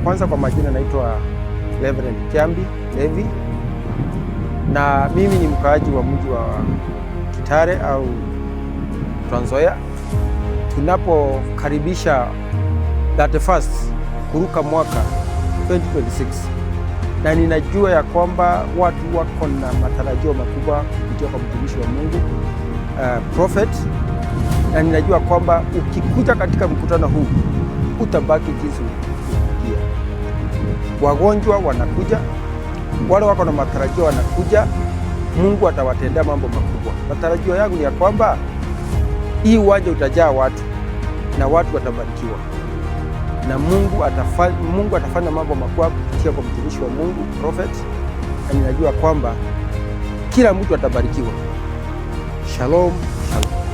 Kwanza kwa majina naitwa Reverend Kiambi Levi, na mimi ni mkaaji wa mji wa Kitale au Trans Nzoia. Tunapokaribisha 31st kuruka mwaka 2026, na ninajua ya kwamba watu wako na matarajio makubwa kupitia kwa mtumishi wa Mungu prophet, na ninajua kwamba ukikuja katika mkutano huu utabaki jinsi ulivyokuja. Wagonjwa wanakuja, wale wako na matarajio wanakuja, Mungu atawatendea mambo makubwa. Matarajio yangu ni ya kwamba hii uwanja utajaa watu na watu watabarikiwa, na Mungu atafanya mambo makubwa kupitia kwa mtumishi wa Mungu prophet, na ninajua kwamba kila mtu atabarikiwa. Shalom, shalom.